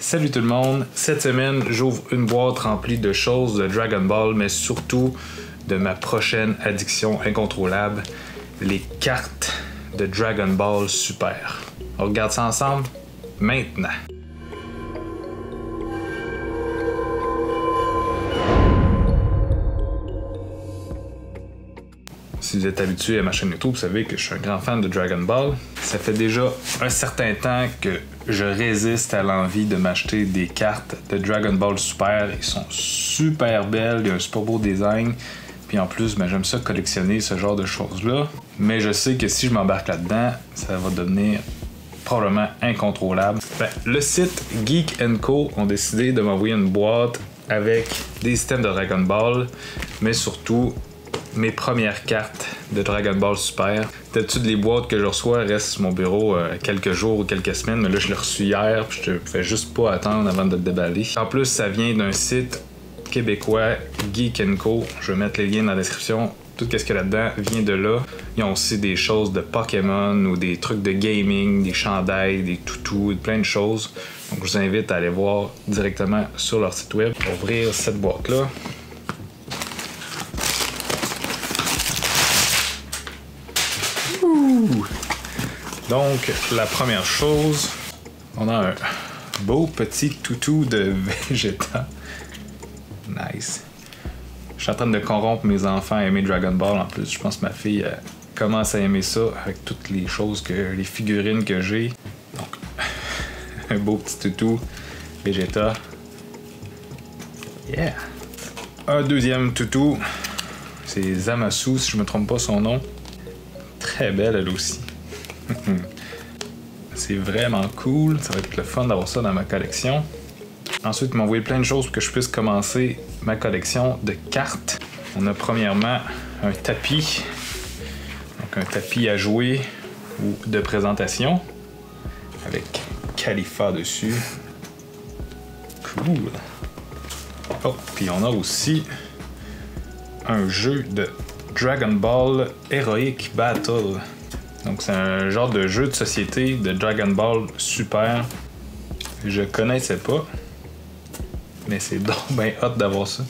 Salut tout le monde, cette semaine j'ouvre une boîte remplie de choses de Dragon Ball, mais surtout de ma prochaine addiction incontrôlable, les cartes de Dragon Ball Super. On regarde ça ensemble maintenant. Si vous êtes habitué à ma chaîne YouTube, vous savez que je suis un grand fan de Dragon Ball. Ça fait déjà un certain temps que je résiste à l'envie de m'acheter des cartes de Dragon Ball Super. Ils sont super belles, il y a un super beau design. Puis en plus, j'aime ça collectionner ce genre de choses-là. Mais je sais que si je m'embarque là-dedans, ça va devenir probablement incontrôlable. Le site Geek & Co ont décidé de m'envoyer une boîte avec des systèmes de Dragon Ball, mais surtout mes premières cartes de Dragon Ball Super. D'habitude, les boîtes que je reçois restent sur mon bureau quelques jours ou quelques semaines, mais là, je l'ai reçu hier, puis je ne pouvais juste pas attendre avant de le déballer. En plus, ça vient d'un site québécois, Geek & Co. Je vais mettre les liens dans la description. Tout ce qu'il y a là-dedans vient de là. Ils ont aussi des choses de Pokémon ou des trucs de gaming, des chandails, des toutous, plein de choses. Donc, je vous invite à aller voir directement sur leur site web. On va ouvrir cette boîte-là. Donc, la première chose, on a un beau petit toutou de Vegeta. Nice. Je suis en train de corrompre mes enfants à aimer Dragon Ball. En plus, je pense que ma fille commence à aimer ça avec toutes les choses, les figurines que j'ai. Donc, un beau petit toutou Vegeta. Yeah! Un deuxième toutou, c'est Zamasu, si je me trompe pas son nom. Très belle, elle aussi. C'est vraiment cool. Ça va être le fun d'avoir ça dans ma collection. Ensuite, ils m'ont envoyé plein de choses pour que je puisse commencer ma collection de cartes. On a premièrement un tapis. Donc un tapis à jouer ou de présentation. Avec Caulifla dessus. Cool. Oh, puis on a aussi un jeu de Dragon Ball Heroic Battle. Donc c'est un genre de jeu de société de Dragon Ball Super. Je connaissais pas. Mais c'est donc bien hot d'avoir ça.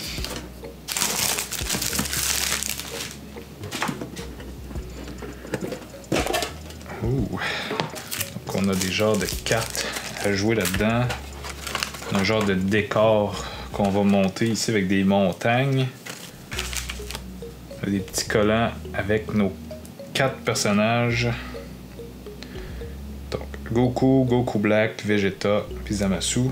Ouh. Donc on a des genres de cartes à jouer là-dedans. Un genre de décor qu'on va monter ici avec des montagnes. Des petits collants avec nos 4 personnages. Donc Goku, Goku Black, Vegeta, puis Zamasu.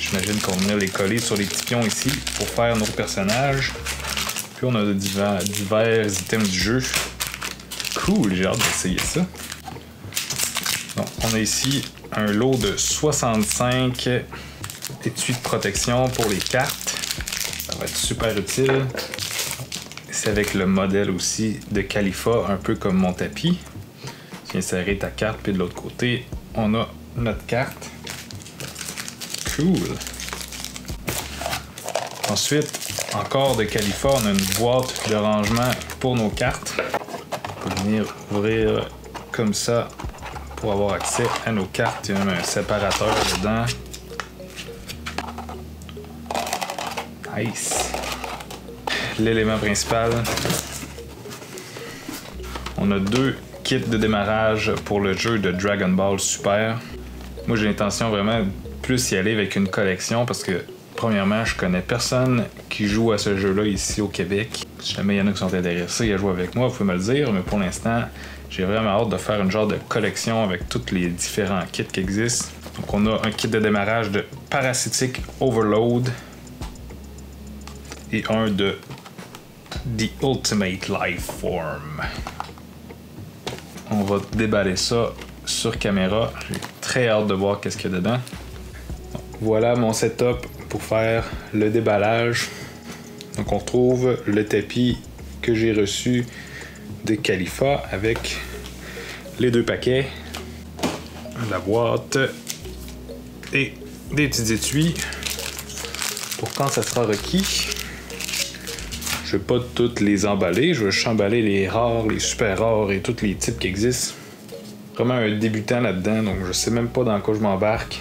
J'imagine qu'on va venir les coller sur les petits pions ici pour faire nos personnages. Puis on a divers items du jeu. Cool, j'ai hâte d'essayer ça. Donc, on a ici un lot de 65 étuis de protection pour les cartes. Ça va être super utile. C'est avec le modèle aussi de Caulifla, un peu comme mon tapis. Tu viens serrer ta carte, puis de l'autre côté, on a notre carte. Cool. Ensuite, encore de Caulifla, on a une boîte de rangement pour nos cartes. On peut venir ouvrir comme ça pour avoir accès à nos cartes. Il y a même un séparateur dedans. Nice. L'élément principal. On a 2 kits de démarrage pour le jeu de Dragon Ball Super. Moi, j'ai l'intention vraiment de plus y aller avec une collection parce que, premièrement, je connais personne qui joue à ce jeu-là ici au Québec. Si jamais il y en a qui sont intéressés à jouer avec moi, vous pouvez me le dire, mais pour l'instant, j'ai vraiment hâte de faire une genre de collection avec tous les différents kits qui existent. Donc, on a un kit de démarrage de Parasitic Overload et un de The Ultimate Life Form. On va déballer ça sur caméra. J'ai très hâte de voir qu'est-ce qu'il y a dedans. Donc, voilà mon setup pour faire le déballage. Donc on retrouve le tapis que j'ai reçu de Caulifla avec les 2 paquets, la boîte et des petits étuis pour quand ça sera requis. Je vais pas toutes les emballer, je vais juste emballer les rares, les super rares et tous les types qui existent. Vraiment un débutant là-dedans, donc je sais même pas dans quoi je m'embarque.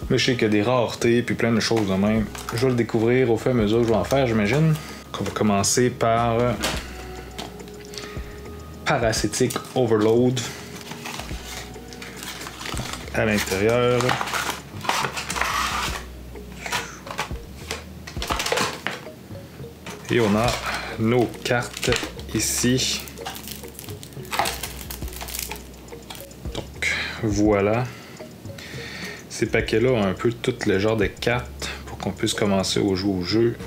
Mais je sais qu'il y a des raretés puis plein de choses de même. Je vais le découvrir au fur et à mesure que je vais en faire, j'imagine. On va commencer par Parasitic Overload. À l'intérieur. Et on a nos cartes ici. Donc voilà. Ces paquets-là ont un peu tout le genre de cartes pour qu'on puisse commencer à jouer au jeu.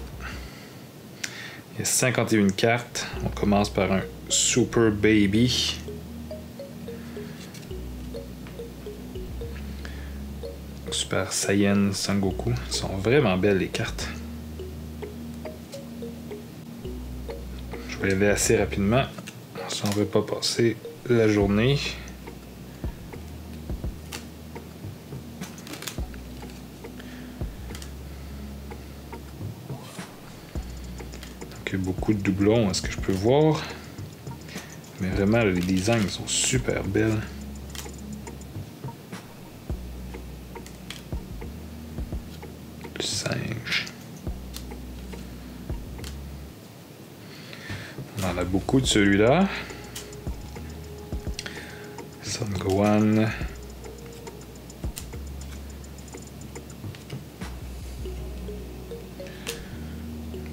Il y a 51 cartes. On commence par un Super Baby. Super Saiyan Sangoku. Elles sont vraiment belles les cartes. Je vais y aller assez rapidement. Si on ne veut pas passer la journée. Donc il y a beaucoup de doublons à ce que je peux voir. Mais vraiment les designs sont super belles. Le singe. On en a beaucoup de celui-là. Son Gohan.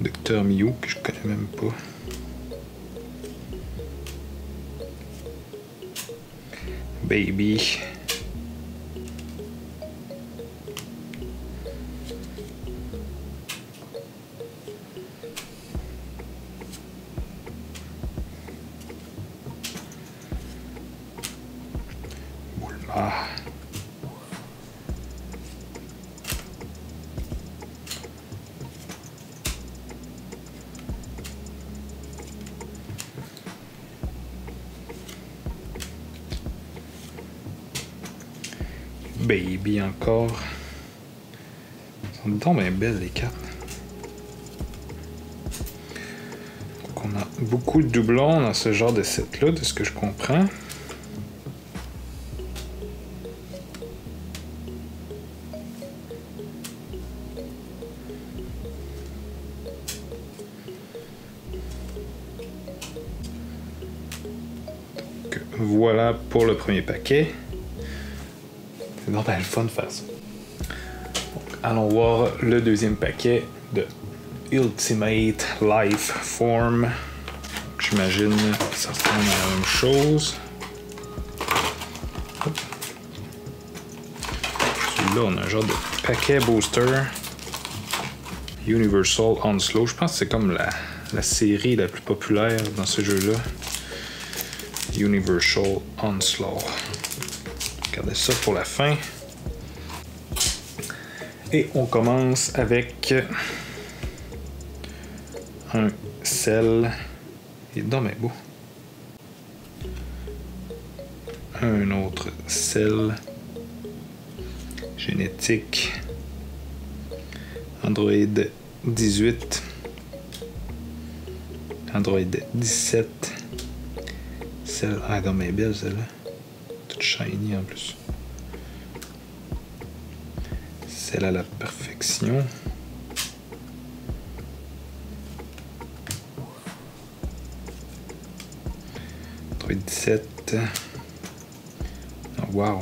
Dr. Mew, que je connais même pas. Baby. Bulma. Baby encore. Elles sont donc bien belles les cartes. Donc on a beaucoup de doublons dans ce genre de set là, de ce que je comprends. Donc voilà pour le premier paquet. C'est normal, le fun de faire ça. Donc, allons voir le deuxième paquet de Ultimate Life Form. J'imagine que ça ressemble à la même chose. Celui-là, on a un genre de paquet booster. Universal Onslaught. Je pense que c'est comme la série la plus populaire dans ce jeu-là. Universal Onslaught. Regardez ça pour la fin. Et on commence avec un Cell. Il est donc bien beau. Un autre Cell. Génétique. Android 18. Android 17. Cell. Ah, donc bien belle celle-là. Toute shiny en plus. Celle à la perfection. Android 17. Oh, wow.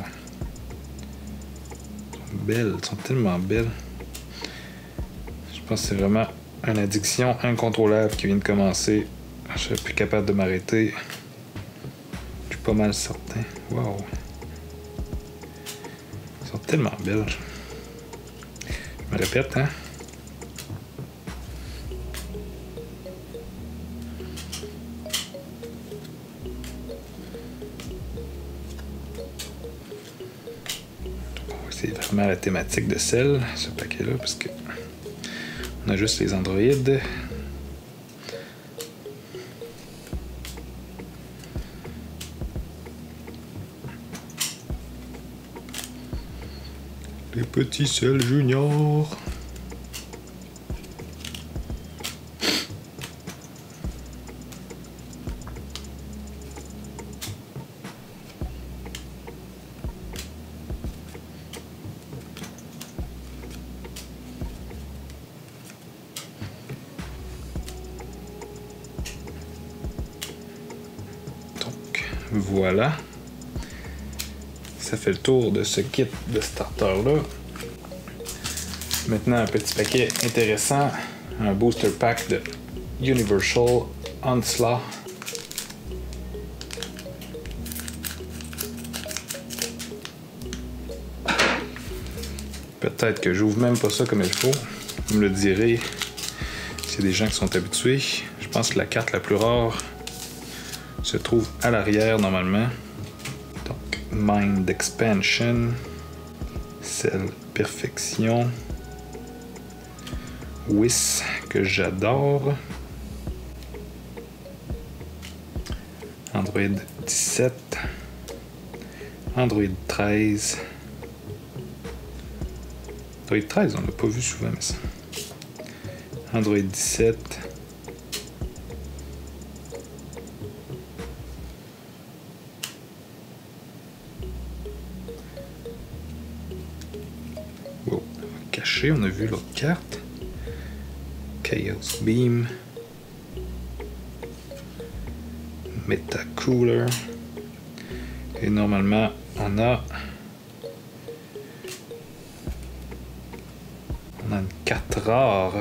Elles sont belles, elles sont tellement belles. Je pense que c'est vraiment une addiction incontrôlable qui vient de commencer. Je serais plus capable de m'arrêter. Je suis pas mal certain. Wow. Elles sont tellement belles. Je me répète, hein? C'est vraiment la thématique de Cell, ce paquet-là, parce que on a juste les androïdes. Les petits Cell Junior. Voilà. Ça fait le tour de ce kit de starter-là. Maintenant, un petit paquet intéressant. Un booster pack de Universal Onslaught. Peut-être que j'ouvre même pas ça comme il faut. Vous me le direz. C'est des gens qui sont habitués. Je pense que la carte la plus rare se trouve à l'arrière normalement. Donc, Mind Expansion. Celle Perfection. Whis, que j'adore. Android 17. Android 13. Android 13, on l'a pas vu souvent, mais ça. Android 17. Wow, caché, on a vu l'autre carte. Chaos Beam. Metacooler. Et normalement, on a une carte rare.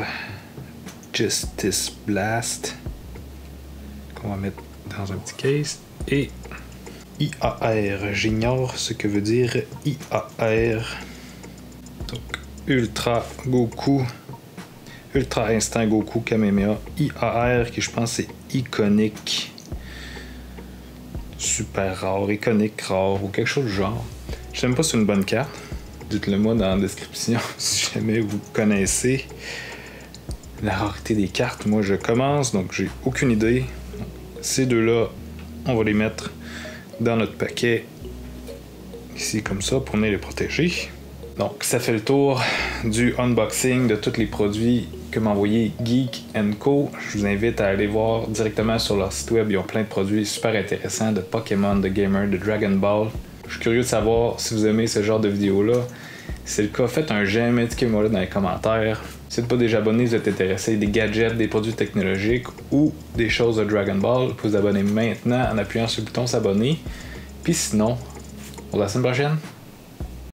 Justice Blast. Qu'on va mettre dans un petit case. Et IAR. J'ignore ce que veut dire IAR. Donc, Ultra Goku. Ultra Instant Goku Kamehameha. IAR qui je pense est iconique. Super rare, iconique rare ou quelque chose du genre. Je sais même pas si c'est une bonne carte. Dites-le moi dans la description si jamais vous connaissez la rareté des cartes. Moi je commence donc j'ai aucune idée. Ces deux-là, on va les mettre dans notre paquet ici comme ça pour venir les protéger. Donc ça fait le tour du unboxing de tous les produits que m'a envoyé Geek & Co. Je vous invite à aller voir directement sur leur site web. Ils ont plein de produits super intéressants de Pokémon, de Gamer, de Dragon Ball. Je suis curieux de savoir si vous aimez ce genre de vidéos-là. Si c'est le cas, faites un j'aime, indiquez-moi là dans les commentaires. Si vous n'êtes pas déjà abonné, vous êtes intéressé des gadgets, des produits technologiques ou des choses de Dragon Ball, vous pouvez vous abonner maintenant en appuyant sur le bouton s'abonner. Puis sinon, pour la semaine prochaine.